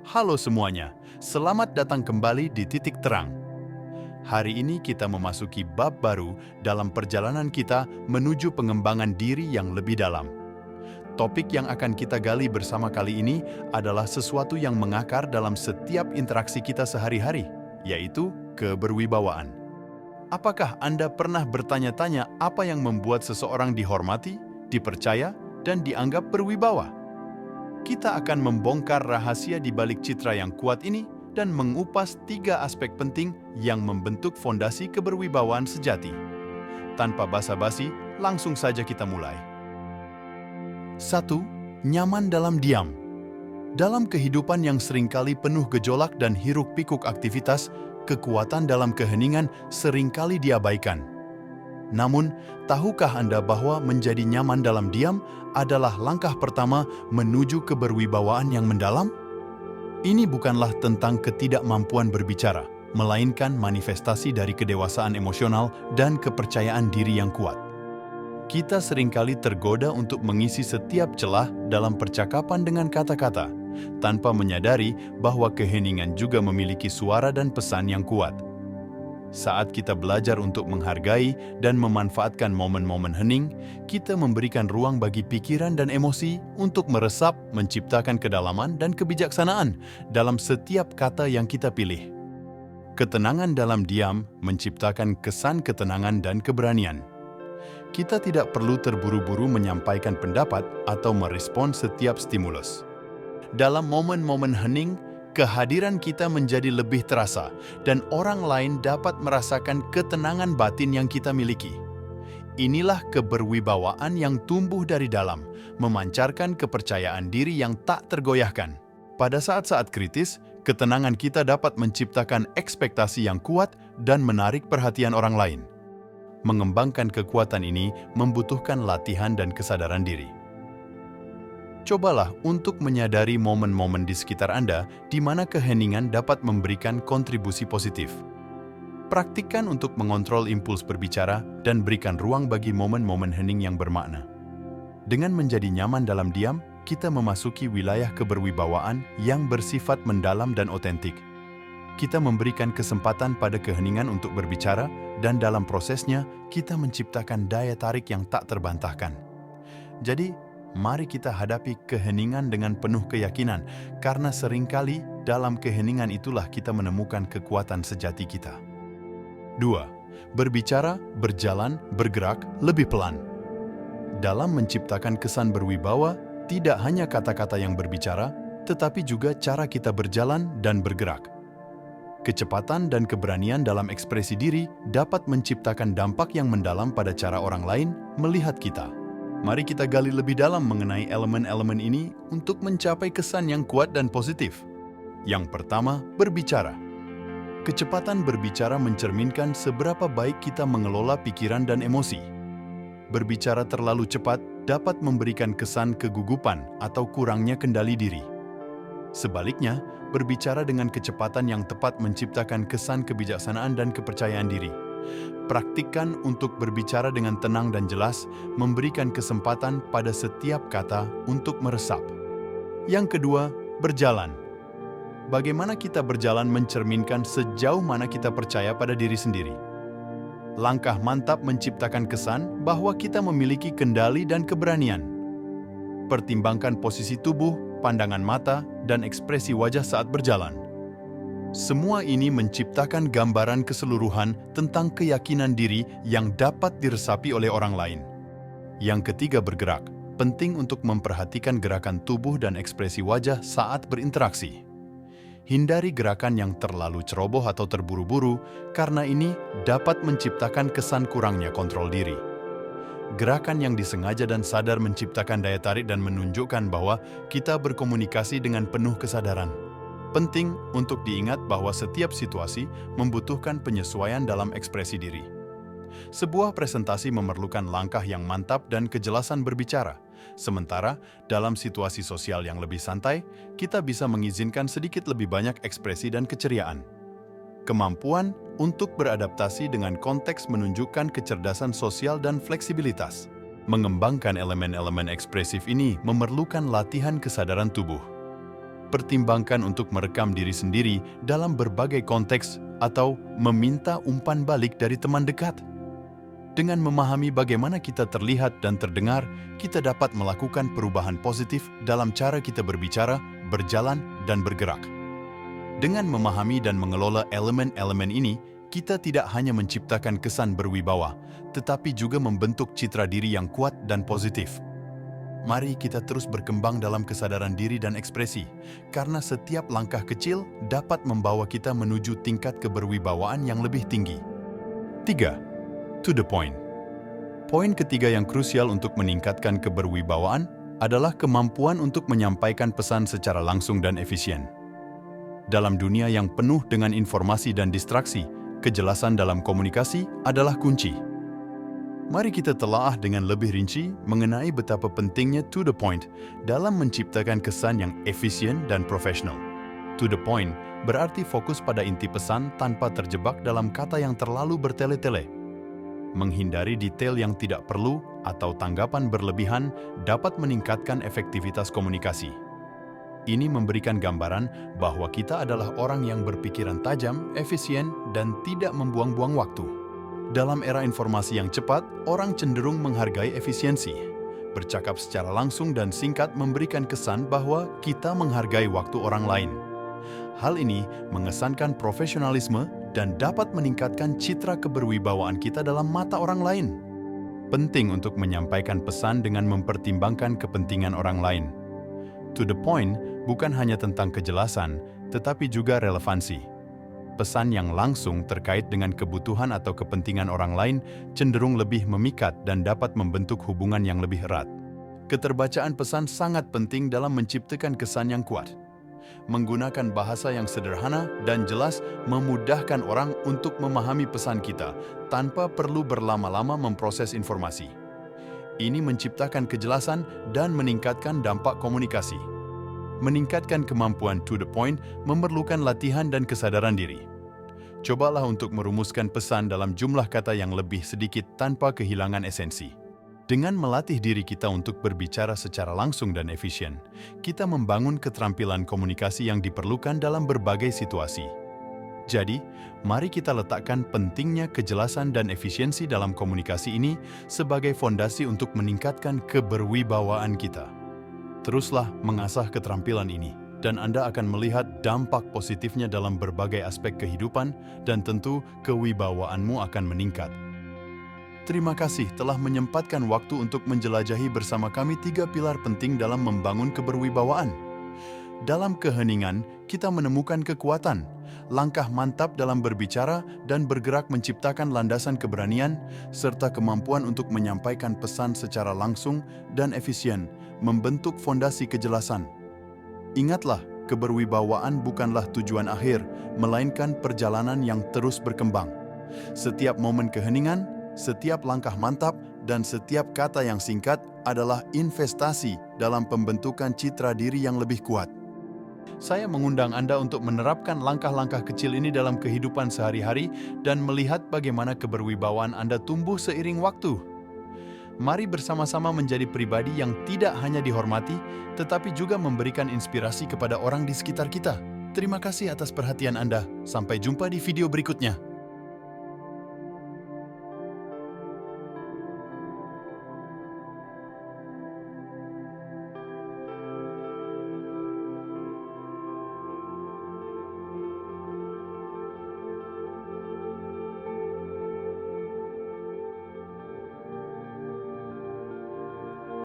Halo semuanya, selamat datang kembali di Titik Terang. Hari ini kita memasuki bab baru dalam perjalanan kita menuju pengembangan diri yang lebih dalam. Topik yang akan kita gali bersama kali ini adalah sesuatu yang mengakar dalam setiap interaksi kita sehari-hari, yaitu keberwibawaan. Apakah Anda pernah bertanya-tanya apa yang membuat seseorang dihormati, dipercaya, dan dianggap berwibawa? Kita akan membongkar rahasia di balik citra yang kuat ini dan mengupas 3 aspek penting yang membentuk fondasi keberwibawaan sejati. Tanpa basa-basi, langsung saja kita mulai. 1. Nyaman dalam diam. Dalam kehidupan yang seringkali penuh gejolak dan hiruk-pikuk aktivitas, kekuatan dalam keheningan seringkali diabaikan. Namun, tahukah Anda bahwa menjadi nyaman dalam diam adalah langkah pertama menuju keberwibawaan yang mendalam? Ini bukanlah tentang ketidakmampuan berbicara, melainkan manifestasi dari kedewasaan emosional dan kepercayaan diri yang kuat. Kita seringkali tergoda untuk mengisi setiap celah dalam percakapan dengan kata-kata, tanpa menyadari bahwa keheningan juga memiliki suara dan pesan yang kuat. Saat kita belajar untuk menghargai dan memanfaatkan momen-momen hening, kita memberikan ruang bagi pikiran dan emosi untuk meresap, menciptakan kedalaman dan kebijaksanaan dalam setiap kata yang kita pilih. Ketenangan dalam diam menciptakan kesan ketenangan dan keberanian. Kita tidak perlu terburu-buru menyampaikan pendapat atau merespon setiap stimulus. Dalam momen-momen hening, kehadiran kita menjadi lebih terasa dan orang lain dapat merasakan ketenangan batin yang kita miliki. Inilah keberwibawaan yang tumbuh dari dalam, memancarkan kepercayaan diri yang tak tergoyahkan. Pada saat-saat kritis, ketenangan kita dapat menciptakan ekspektasi yang kuat dan menarik perhatian orang lain. Mengembangkan kekuatan ini membutuhkan latihan dan kesadaran diri. Cobalah untuk menyadari momen-momen di sekitar Anda di mana keheningan dapat memberikan kontribusi positif. Praktikkan untuk mengontrol impuls berbicara dan berikan ruang bagi momen-momen hening yang bermakna. Dengan menjadi nyaman dalam diam, kita memasuki wilayah keberwibawaan yang bersifat mendalam dan otentik. Kita memberikan kesempatan pada keheningan untuk berbicara dan dalam prosesnya kita menciptakan daya tarik yang tak terbantahkan. Jadi, mari kita hadapi keheningan dengan penuh keyakinan, karena seringkali dalam keheningan itulah kita menemukan kekuatan sejati kita. 2. Berbicara, berjalan, bergerak lebih pelan. Dalam menciptakan kesan berwibawa, tidak hanya kata-kata yang berbicara, tetapi juga cara kita berjalan dan bergerak. Kecepatan dan keberanian dalam ekspresi diri dapat menciptakan dampak yang mendalam pada cara orang lain melihat kita. Mari kita gali lebih dalam mengenai elemen-elemen ini untuk mencapai kesan yang kuat dan positif. Yang pertama, berbicara. Kecepatan berbicara mencerminkan seberapa baik kita mengelola pikiran dan emosi. Berbicara terlalu cepat dapat memberikan kesan kegugupan atau kurangnya kendali diri. Sebaliknya, berbicara dengan kecepatan yang tepat menciptakan kesan kebijaksanaan dan kepercayaan diri. Praktikkan untuk berbicara dengan tenang dan jelas, memberikan kesempatan pada setiap kata untuk meresap. Yang kedua, berjalan. Bagaimana kita berjalan mencerminkan sejauh mana kita percaya pada diri sendiri. Langkah mantap menciptakan kesan bahwa kita memiliki kendali dan keberanian. Pertimbangkan posisi tubuh, pandangan mata, dan ekspresi wajah saat berjalan. Semua ini menciptakan gambaran keseluruhan tentang keyakinan diri yang dapat diresapi oleh orang lain. Yang ketiga, bergerak. Penting untuk memperhatikan gerakan tubuh dan ekspresi wajah saat berinteraksi. Hindari gerakan yang terlalu ceroboh atau terburu-buru, karena ini dapat menciptakan kesan kurangnya kontrol diri. Gerakan yang disengaja dan sadar menciptakan daya tarik dan menunjukkan bahwa kita berkomunikasi dengan penuh kesadaran. Penting untuk diingat bahwa setiap situasi membutuhkan penyesuaian dalam ekspresi diri. Sebuah presentasi memerlukan langkah yang mantap dan kejelasan berbicara. Sementara, dalam situasi sosial yang lebih santai, kita bisa mengizinkan sedikit lebih banyak ekspresi dan keceriaan. Kemampuan untuk beradaptasi dengan konteks menunjukkan kecerdasan sosial dan fleksibilitas. Mengembangkan elemen-elemen ekspresif ini memerlukan latihan kesadaran tubuh. mempertimbangkan untuk merekam diri sendiri dalam berbagai konteks atau meminta umpan balik dari teman dekat. Dengan memahami bagaimana kita terlihat dan terdengar, kita dapat melakukan perubahan positif dalam cara kita berbicara, berjalan, dan bergerak. Dengan memahami dan mengelola elemen-elemen ini, kita tidak hanya menciptakan kesan berwibawa, tetapi juga membentuk citra diri yang kuat dan positif. Mari kita terus berkembang dalam kesadaran diri dan ekspresi, karena setiap langkah kecil dapat membawa kita menuju tingkat keberwibawaan yang lebih tinggi. 3. To the point. Poin ketiga yang krusial untuk meningkatkan keberwibawaan adalah kemampuan untuk menyampaikan pesan secara langsung dan efisien. Dalam dunia yang penuh dengan informasi dan distraksi, kejelasan dalam komunikasi adalah kunci. Mari kita telaah dengan lebih rinci mengenai betapa pentingnya to the point dalam menciptakan kesan yang efisien dan profesional. To the point berarti fokus pada inti pesan tanpa terjebak dalam kata yang terlalu bertele-tele. Menghindari detail yang tidak perlu atau tanggapan berlebihan dapat meningkatkan efektivitas komunikasi. Ini memberikan gambaran bahwa kita adalah orang yang berpikiran tajam, efisien, dan tidak membuang-buang waktu. Dalam era informasi yang cepat, orang cenderung menghargai efisiensi. Bercakap secara langsung dan singkat memberikan kesan bahwa kita menghargai waktu orang lain. Hal ini mengesankan profesionalisme dan dapat meningkatkan citra keberwibawaan kita dalam mata orang lain. Penting untuk menyampaikan pesan dengan mempertimbangkan kepentingan orang lain. To the point bukan hanya tentang kejelasan, tetapi juga relevansi. Pesan yang langsung terkait dengan kebutuhan atau kepentingan orang lain cenderung lebih memikat dan dapat membentuk hubungan yang lebih erat. Keterbacaan pesan sangat penting dalam menciptakan kesan yang kuat. Menggunakan bahasa yang sederhana dan jelas memudahkan orang untuk memahami pesan kita tanpa perlu berlama-lama memproses informasi. Ini menciptakan kejelasan dan meningkatkan dampak komunikasi. Meningkatkan kemampuan to the point memerlukan latihan dan kesadaran diri. Cobalah untuk merumuskan pesan dalam jumlah kata yang lebih sedikit tanpa kehilangan esensi. Dengan melatih diri kita untuk berbicara secara langsung dan efisien, kita membangun keterampilan komunikasi yang diperlukan dalam berbagai situasi. Jadi, mari kita letakkan pentingnya kejelasan dan efisiensi dalam komunikasi ini sebagai fondasi untuk meningkatkan keberwibawaan kita. Teruslah mengasah keterampilan ini, dan Anda akan melihat dampak positifnya dalam berbagai aspek kehidupan, dan tentu kewibawaanmu akan meningkat. Terima kasih telah menyempatkan waktu untuk menjelajahi bersama kami 3 pilar penting dalam membangun keberwibawaan. Dalam keheningan, kita menemukan kekuatan, langkah mantap dalam berbicara dan bergerak menciptakan landasan keberanian, serta kemampuan untuk menyampaikan pesan secara langsung dan efisien, membentuk fondasi kejelasan. Ingatlah, keberwibawaan bukanlah tujuan akhir, melainkan perjalanan yang terus berkembang. Setiap momen keheningan, setiap langkah mantap, dan setiap kata yang singkat adalah investasi dalam pembentukan citra diri yang lebih kuat. Saya mengundang Anda untuk menerapkan langkah-langkah kecil ini dalam kehidupan sehari-hari dan melihat bagaimana keberwibawaan Anda tumbuh seiring waktu. Mari bersama-sama menjadi pribadi yang tidak hanya dihormati, tetapi juga memberikan inspirasi kepada orang di sekitar kita. Terima kasih atas perhatian Anda. Sampai jumpa di video berikutnya.